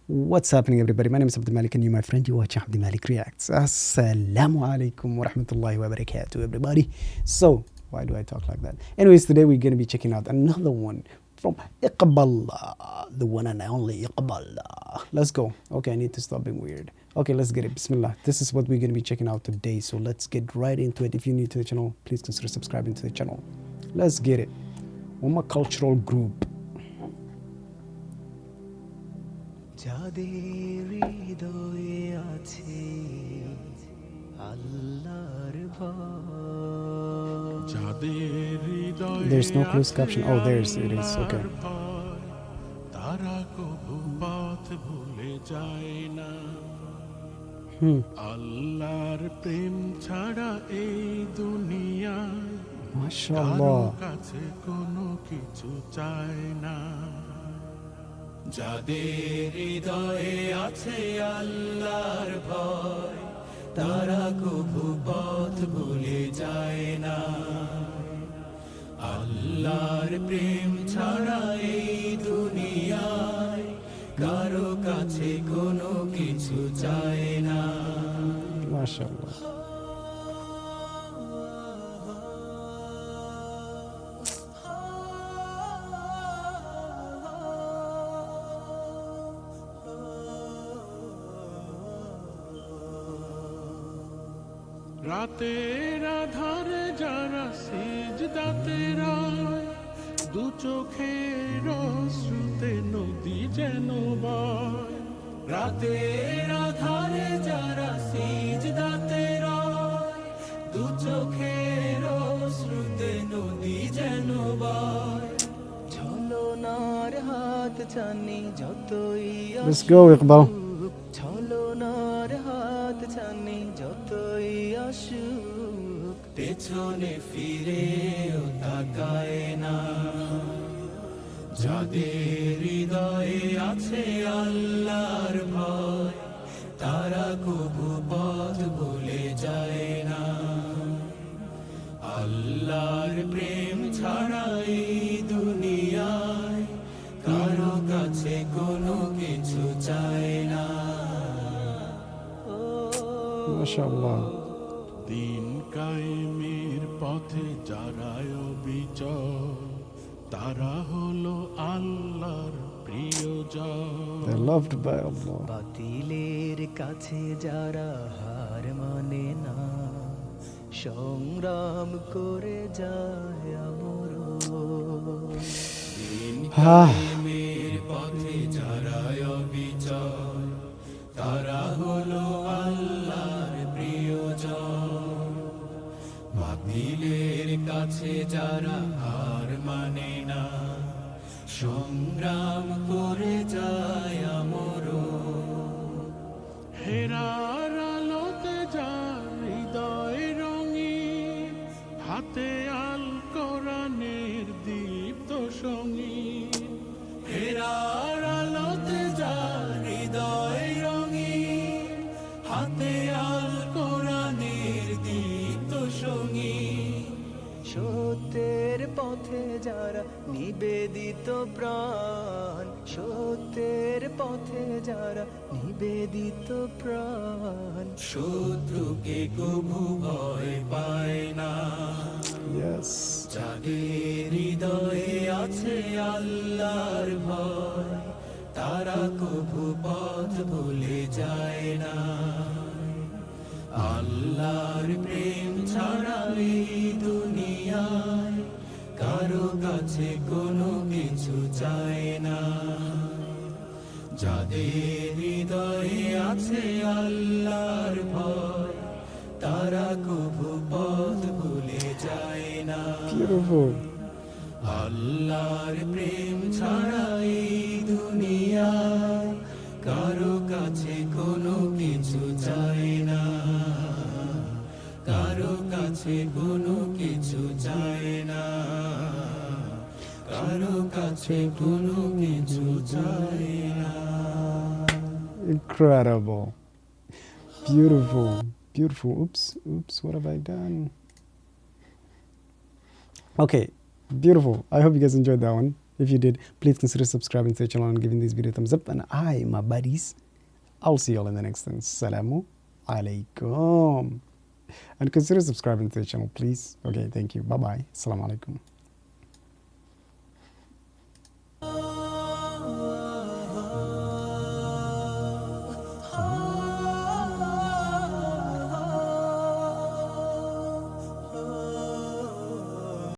What's happening, everybody? My name is Abdul Malik, and you, my friend, you watch Abdul Malik Reacts. Assalamu alaikum wa rahmatullahi wa barakatuh, everybody. So, why do I talk like that? Anyways, today we're going to be checking out another one from Iqbal, the one and only Iqbal. Let's go. Okay, I need to stop being weird. Okay, let's get it. Bismillah. This is what we're going to be checking out today. So, let's get right into it. If you're new to the channel, please consider subscribing to the channel. Let's get it. Umma Cultural Group. যাদের হৃদয়ে আছে আল্লাহর ভয় যাদের হৃদয়ে There's no closed caption. Oh, there's it is. Okay. তারা কবু পথ ভুলে যায় না আল্লাহর প্রেম ছাড়া এই দুনিয়ায় MashaAllah. কাছে কোনো কিছু চায় না যাদের হৃদয়ে আছে আল্লাহর ভয় তারা কবু পথ ভুলে যায় না আল্লাহর প্রেম ছাড়া এই দুনিয়ায় কারো কাছে কোনো কিছু চায় না MashaAllah. রাতের আধারে যারা সিজদাতে রয় দু চোখের অশ্রুতে নদী যেন বয় রাতের আধারে যারা সিজদাতে রয় দু চোখের অশ্রুতে নদী যেন বয় ছলনার হাত ছানি যতই Let's go, Iqbal. ছলনার হাত ছানি যতই আসুক পেছনে ফিরেও তাকায় না যাদের হৃদয়ে আছে আল্লাহর ভয় তারা কবু পথ ভুলে যায় না আল্লাহর প্রেম ছাড়া এই দুনিয়ায় কারো কাছে কোনো কিছু চায় না MashaAllah. দিন কায়েমের পথে যারা অবিচল তারা হলো আল্লাহর প্রিয়জন They're loved by Allah. বাতিলের কাছে যারা হার মানে না সংগ্রাম করে যায় আমর দিন কায়েমের পথে যারা অবিচল তারা হলো আল্লাহর প্রিয়জন বাতিলের কাছে যারা হার মানে না সংগ্রাম করে যায় আমর হেরার আলোতে যার হৃদয় রঙিন হাতে আল কোরআনের দীপ্ত সঙ্গীন হেরার আলোতে যার হৃদয় রঙিন হাতে আল কোরআনের দীপ্ত সঙ্গীন সত্যের পথে যারা নিবেদিত প্রাণ সত্যের পথে যারা নিবেদিত প্রাণ শত্রুকে কবু ভয় পায় না Yes. যাদের হৃদয়ে আছে আল্লাহর ভয় তারা কবু পথ ভুলে যায় না আল্লাহর প্রেম ছাড়া এই দুনিয়ায় কারো কাছে কোনো কিছু চায় না যাদের হৃদয়ে আছে আল্লাহর ভয় তারা কবু পথ ভুলে যায় না Beautiful. আল্লাহর প্রেম ছাড়া এই দুনিয়ায় কারো কাছে কোনো কিছু চায় না কারো কাছে কোনো কিছু চায় না কারো কাছে কোনো কিছু চায় না Incredible. Beautiful. Beautiful. Oops, what have I done? Okay, beautiful. I hope you guys enjoyed that one. If you did, please consider subscribing to the channel and giving this video a thumbs up. And I, my buddies, I'll see you all in the next one. Salamu alaikum. And consider subscribing to the channel, please. Okay, thank you. Bye bye. Assalamu alaikum.